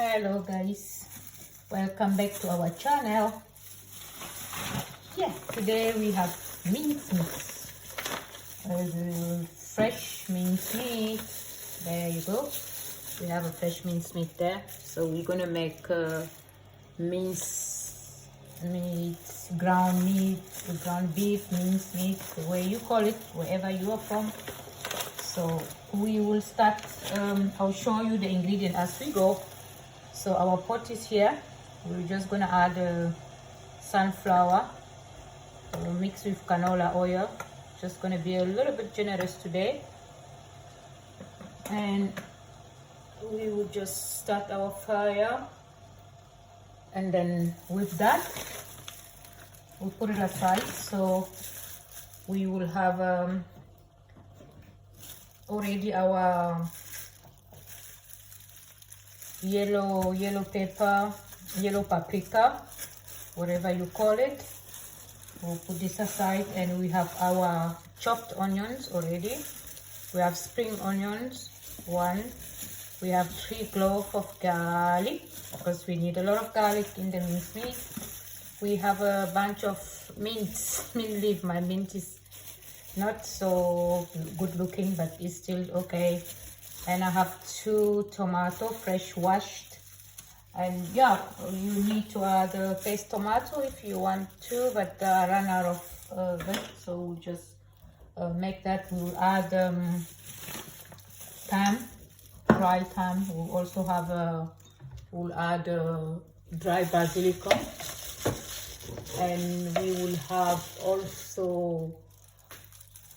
Hello guys, welcome back to our channel. Yeah, today we have mince meat, fresh mince meat. There you go, we have a fresh mince meat there. So we're gonna make mince meat, ground beef, mince meat, the way you call it, wherever you are from. So we will start, I'll show you the ingredient as we go. So our pot is here. We're just gonna add sunflower mixed with canola oil. Just gonna be a little bit generous today, and we will just start our fire, and then with that we'll put it aside. So we will have already our yellow pepper, yellow paprika, whatever you call it. We'll put this aside, and we have our chopped onions already. We have spring onions, 1. We have 3 cloves of garlic, because we need a lot of garlic in the mince meat. We have a bunch of mint leaf. My mint is not so good looking, but it's still okay. And I have 2 tomato, fresh washed. And yeah, you need to add a paste tomato if you want to, but I ran out of that, so we'll just make that. We'll add thyme, dry thyme. We'll also have we'll add dry basilic, and we will have also,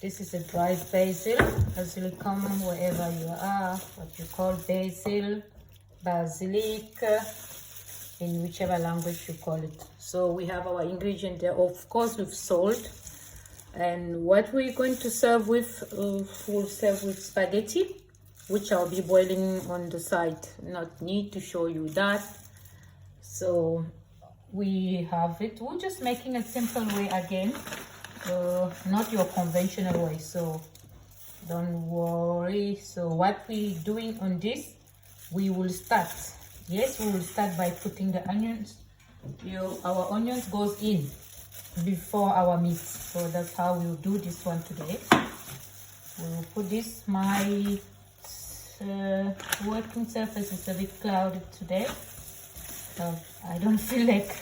this is a dry basilicum, wherever you are, what you call basil, basilic, in whichever language you call it. So we have our ingredient there, of course, with salt. And what we're going to serve with, we'll serve with spaghetti, which I'll be boiling on the side. Not need to show you that. So we have it. We're just making a simple way again. Not your conventional way, so don't worry. So what we're doing on this, we will start by putting the onions. Our onions goes in before our meat, so that's how we'll do this one today. We will put this. My working surface is a bit cloudy today, so I don't feel like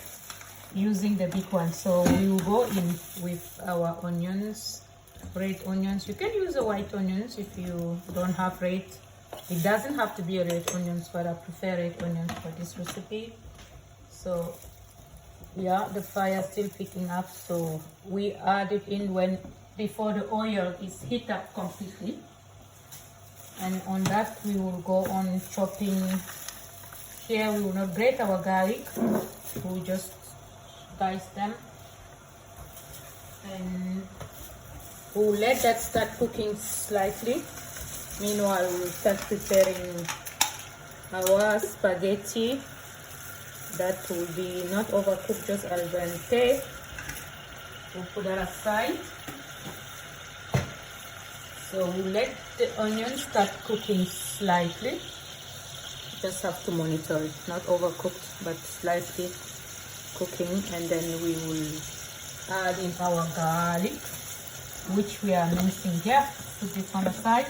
using the big one. So we will go in with our onions, red onions. You can use the white onions if you don't have red. It doesn't have to be a red onions, but I prefer red onions for this recipe. So yeah, the fire is still picking up, so we add it in before the oil is heat up completely. And on that we will go on chopping. Here we will not grate our garlic, we'll just dice them, and we'll let that start cooking slightly. Meanwhile, we'll start preparing our spaghetti. That will be not overcooked, just al dente. We'll put that aside. So we'll let the onions start cooking slightly. Just have to monitor it, not overcooked, but slightly cooking. And then we will add in our garlic, which we are mincing here. Put this on the side.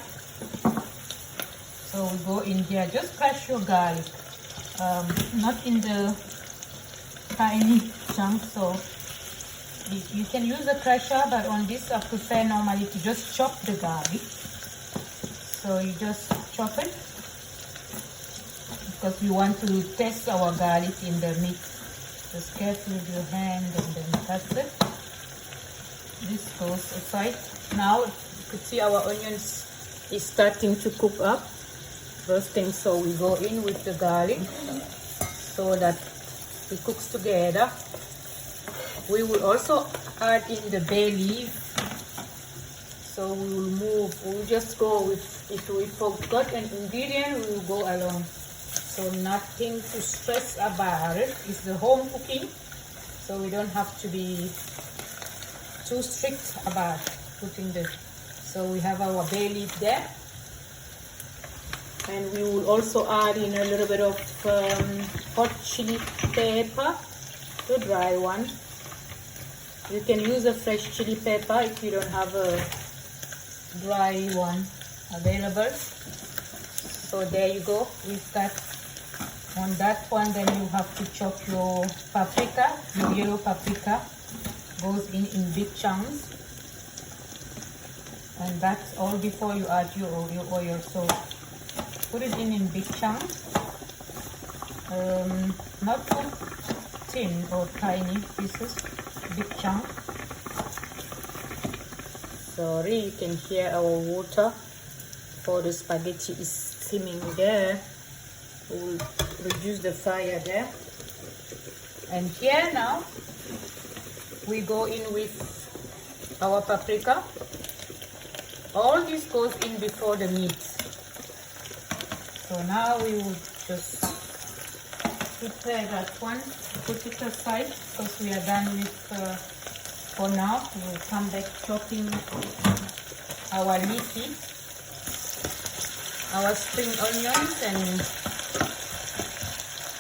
So we go in here, just crush your garlic, not in the tiny chunks. So you can use a crusher, but on this I prefer normally to just chop the garlic. So you just chop it, because we want to test our garlic in the meat. Just carefully with your hand, and then that's it. This goes aside. Now you could see our onions is starting to cook up, roasting. So we go in with the garlic so that it cooks together. We will also add in the bay leaf. So we will we'll just go with, if we forgot an ingredient, we will go along. So nothing to stress about it. It's the home cooking, so we don't have to be too strict about putting the. So we have our bay leaf there. And we will also add in a little bit of hot chili pepper, the dry one. You can use a fresh chili pepper if you don't have a dry one available. So there you go with that. On that one, then you have to chop your paprika. Your yellow paprika goes in big chunks, and that's all before you add your oil. So put it in big chunks, not too thin or tiny pieces, big chunk. Sorry, you can hear our water for the spaghetti is steaming there. We'll reduce the fire there. And here now we go in with our paprika. All this goes in before the meat. So now we will just prepare that one, put it aside because we are done with for now. We will come back chopping our leafy, our spring onions, and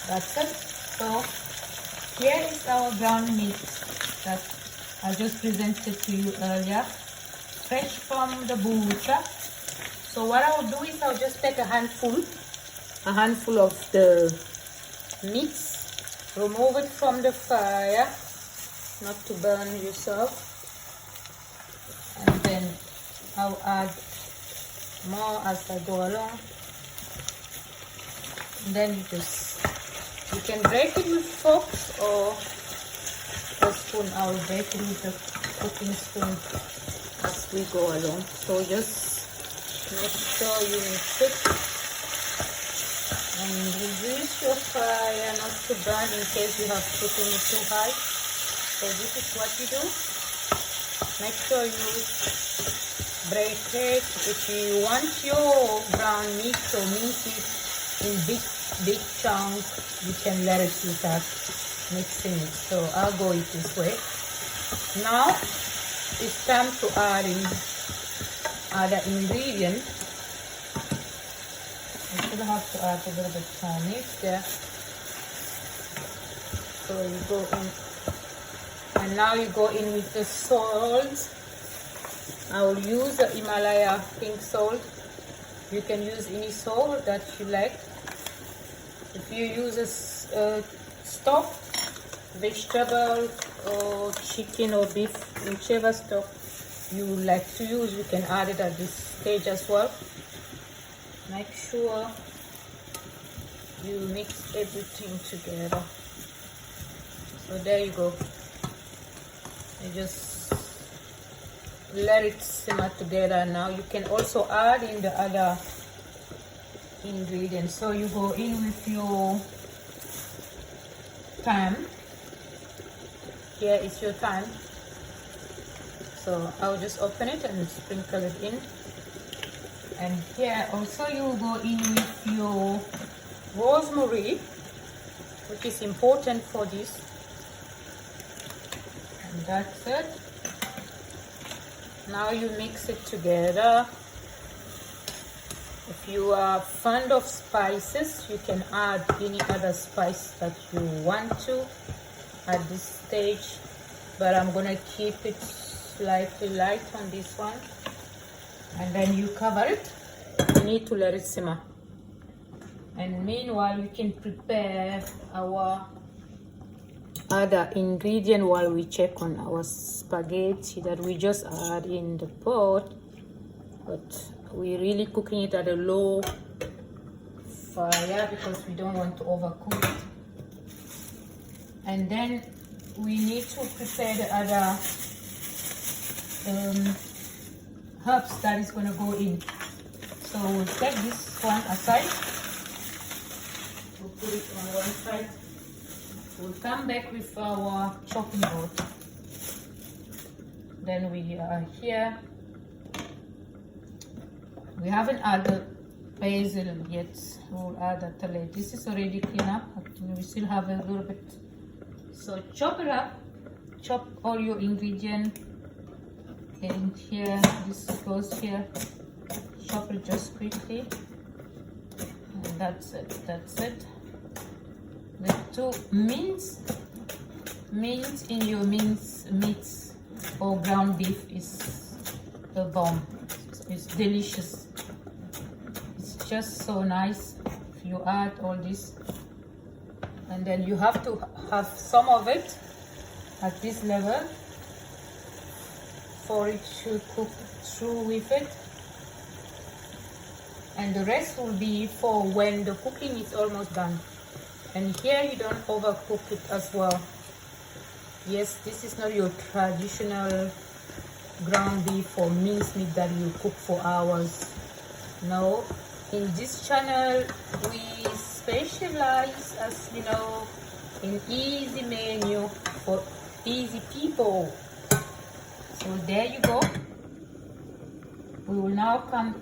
that's it. So here is our ground meat that I just presented to you earlier, fresh from the butcher. So what I will do is I'll just take a handful of the meat, remove it from the fire, not to burn yourself, and then I'll add more as I go along. And then you can break it with forks or a spoon. I will break it with the cooking spoon as we go along. So just make sure you mix it and reduce your fire not to burn in case you have put it too high. So this is what you do. Make sure you break it. If you want your brown meat or mince meat in big chunk, you can let it without mixing it. So I'll go it this way. Now it's time to add in other ingredients. I should have to add a little bit more meat there. So you go in, and now you go in with the salt. I will use the Himalaya pink salt. You can use any salt that you like. If you use a stock, vegetable or chicken or beef, whichever stock you like to use, you can add it at this stage as well. Make sure you mix everything together. So there you go. You just let it simmer together. Now you can also add in the other ingredients. So you go in with your thyme. Here is your thyme. So I'll just open it and sprinkle it in. And here also you go in with your rosemary, which is important for this. And that's it. Now you mix it together. If you are fond of spices, you can add any other spice that you want to at this stage, but I'm gonna keep it slightly light on this one. And then you cover it. You need to let it simmer. And meanwhile, we can prepare our other ingredient while we check on our spaghetti that we just add in the pot. But we're really cooking it at a low fire because we don't want to overcook it. And then we need to prepare the other herbs that is going to go in. So we'll take this one aside. We'll put it on one side. We'll come back with our chopping board. Then we are here. We haven't added basil yet. We'll add that later. This is already clean up. We still have a little bit. So chop it up. Chop all your ingredients. And here, this goes here. Chop it just quickly. That's it. The two mince in your mince meats or ground beef is a bomb. It's delicious. It's just so nice if you add all this, and then you have to have some of it at this level for it to cook through with it, and the rest will be for when the cooking is almost done. And here you don't overcook it as well. Yes, this is not your traditional ground beef or minced meat that you cook for hours. No, in this channel we specialize, as you know, in easy menu for easy people. So there you go. We will now come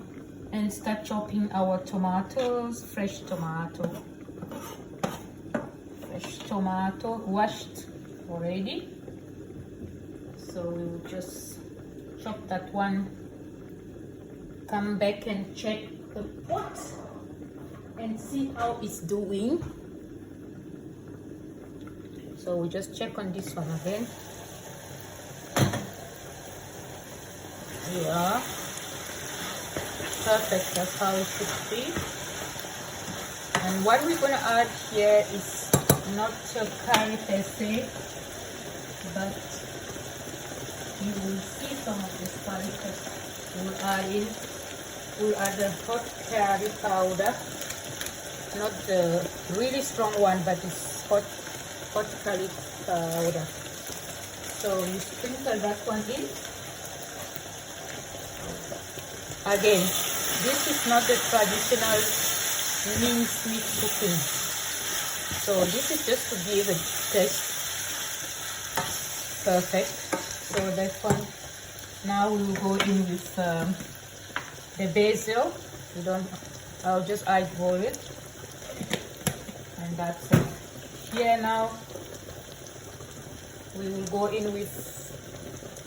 and start chopping our tomatoes. Fresh tomato, washed already. So we will just chop that one, come back and check the pot and see how it's doing. So we just check on this one again. Yeah, perfect. That's how it should be. And what we're gonna add here is not a curry per se, but you will see some of this curry because we'll add the hot curry powder, not the really strong one, but it's hot curry powder. So you sprinkle that one in. Again, this is not the traditional minced meat cooking. So this is just to give it taste. Perfect. So that one. Now we will go in with the basil. I'll just eyeball it, and that's it. Here now we will go in with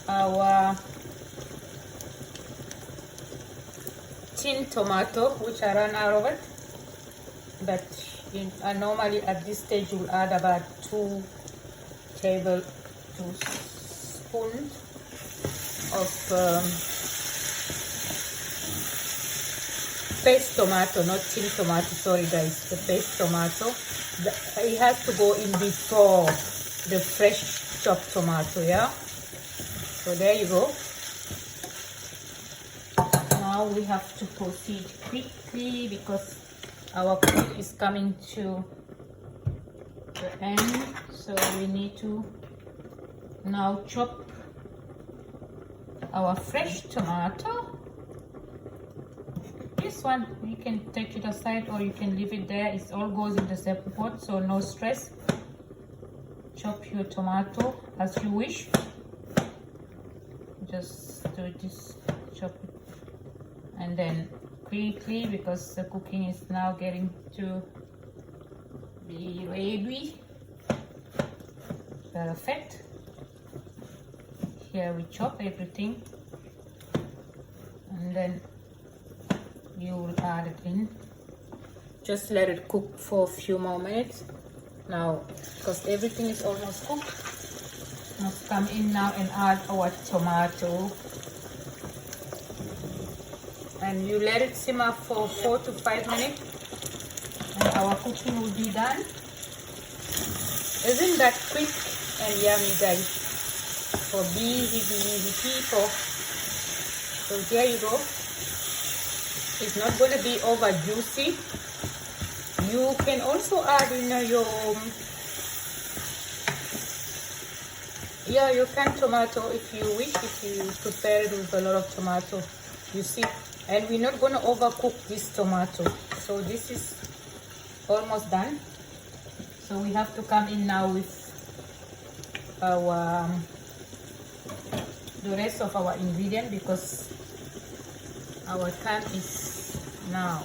our tin tomato, which I ran out of it, but normally at this stage you'll add about 2 tablespoons of paste tomato, not tin tomato, sorry guys, the paste tomato. It has to go in before the fresh chopped tomato, yeah? So there you go. Now we have to proceed quickly because our cook is coming to the end. So we need to now chop our fresh tomato. This one you can take it aside or you can leave it there. It all goes in the same pot, so no stress. Chop your tomato as you wish. Just do this, chop it, and then quickly, because the cooking is now getting to be ready. Perfect. Here we chop everything, and then you will add it in. Just let it cook for a few more minutes. Now, because everything is almost cooked, must come in now and add our tomato. And you let it simmer for 4 to 5 minutes, and our cooking will be done. Isn't that quick and yummy, guys, for busy people? So there you go. It's not going to be over juicy. You can also add in your canned tomato if you wish, if you prepare it with a lot of tomato, you see. And we're not going to overcook this tomato. So this is almost done. So we have to come in now with our the rest of our ingredient, because our can is now.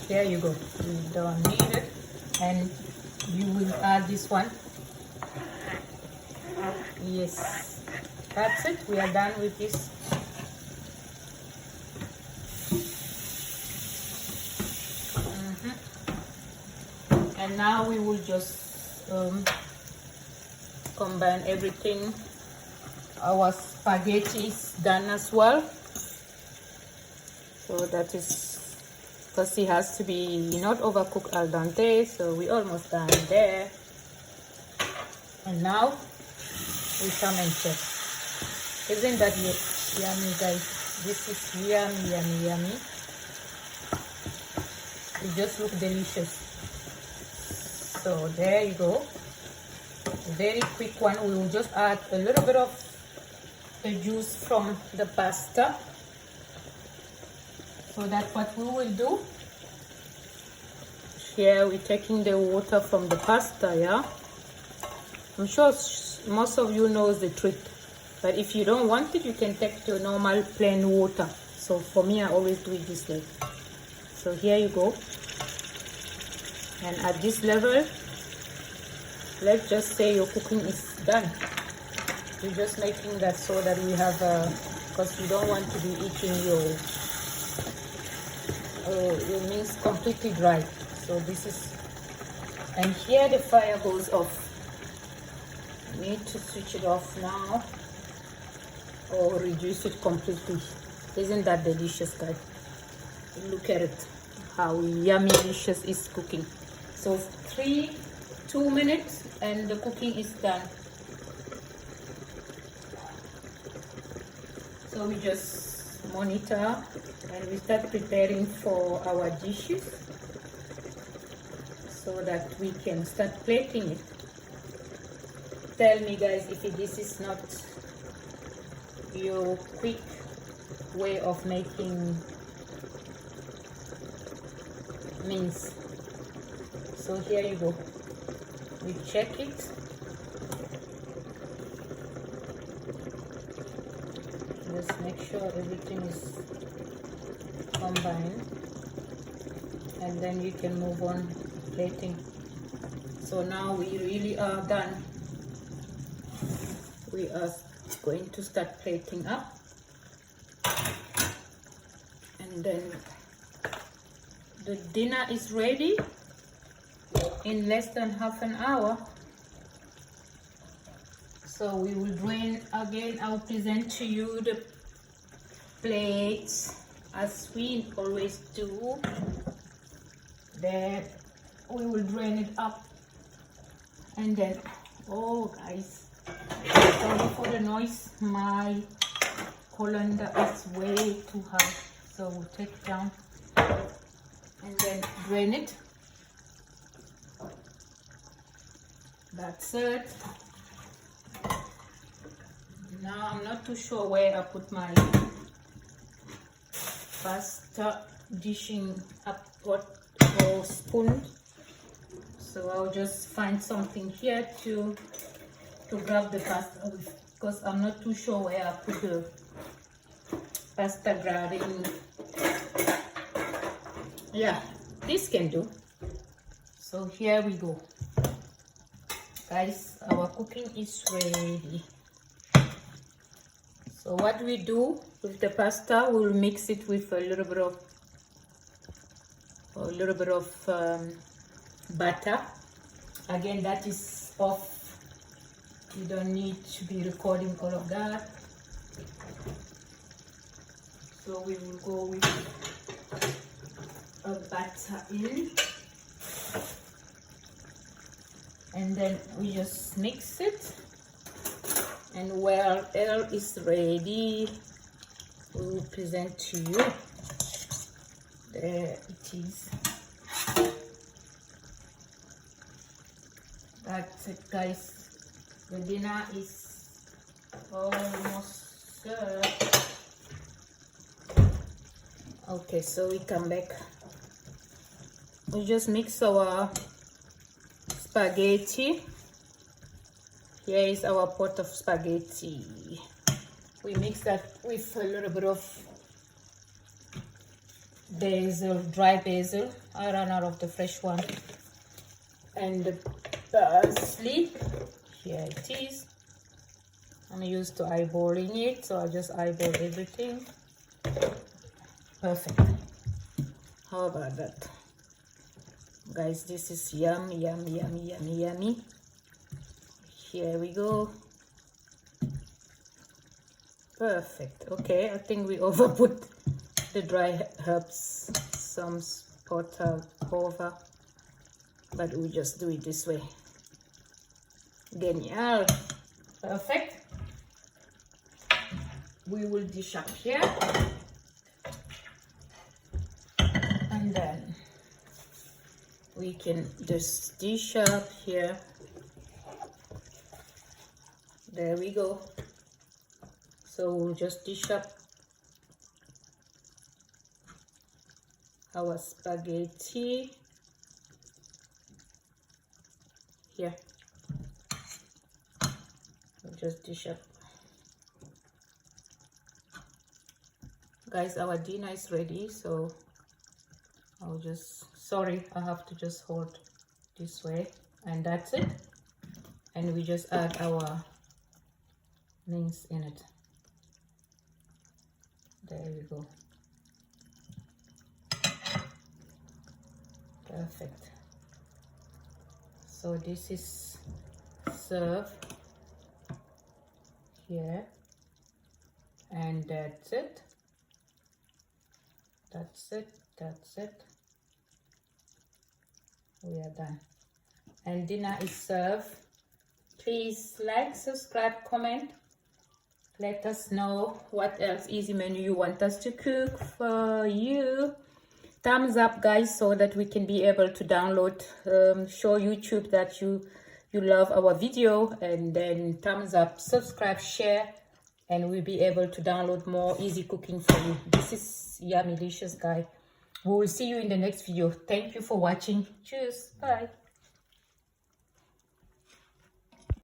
There you go. We don't need it, and you will add this one. Yes, that's it. We are done with this. And now we will just combine everything. Our spaghetti is done as well, so that is because it has to be not overcooked al dente, so we're almost done there. And now we come and check. Isn't that yummy, guys? This is yummy, yummy, yummy. It just looks delicious. So there you go. Very quick one. We will just add a little bit of the juice from the pasta. So that's what we will do. Here we're taking the water from the pasta, yeah. I'm sure most of you knows the trick, but if you don't want it, you can take the normal plain water. So for me, I always do it this way. So here you go. And at this level, let's just say your cooking is done. You're just making that so that we have, because you don't want to be eating your mince completely dry. So this is, and here the fire goes off. We need to switch it off now or reduce it completely. Isn't that delicious, guys? Look at it, how yummy delicious is cooking. So 2 minutes and the cooking is done. So we just monitor and we start preparing for our dishes so that we can start plating it. Tell me, guys, if this is not your quick way of making mince. So here you go. We check it. Just make sure everything is combined, and then you can move on plating. So now we really are done. We are going to start plating up, and then the dinner is ready in less than half an hour. So we will drain again. I'll present to you the plates as we always do. Then we will drain it up, and then, oh guys, sorry for the noise, my colander is way too high, so we'll take it down and then drain it. That's it. Now I'm not too sure where I put my pasta dishing up pot or spoon, so I'll just find something here to grab the pasta with, because I'm not too sure where I put the pasta grabbing. Yeah, this can do. So here we go, guys. Our cooking is ready. So what we do with the pasta, we'll mix it with a little bit of butter. Again, that is off. You don't need to be recording all of that. So we will go with a butter in, and then we just mix it. And while all is ready, we will present to you. There it is. That's it, guys. The dinner is almost served. Okay, so we come back. We just mix our spaghetti. Here is our pot of spaghetti. We mix that with a little bit of basil, dry basil. I ran out of the fresh one. And the parsley. Here it is. I'm used to eyeballing it, so I just eyeball everything. Perfect. How about that? Guys, this is yummy, yummy, yummy, yummy, yummy. Here we go. Perfect. Okay, I think we overput the dry herbs some spot over, but we just do it this way. Genial. Perfect. We will dish up here, and then we can just dish up here. There we go. So we'll just dish up our spaghetti here. We'll just dish up. Guys, our dinner is ready, so I'll just, sorry, I have to just hold this way, and that's it. And we just add our mince in it. There we go. Perfect. So this is served here, and that's it. That's it. That's it. We are done. And dinner is served. Please like, subscribe, comment. Let us know what else easy menu you want us to cook for you. Thumbs up, guys, so that we can be able to download, show YouTube that you love our video, and then thumbs up, subscribe, share, and we'll be able to download more easy cooking for you. This is yummy delicious, guys. We will see you in the next video. Thank you for watching. Cheers. Bye.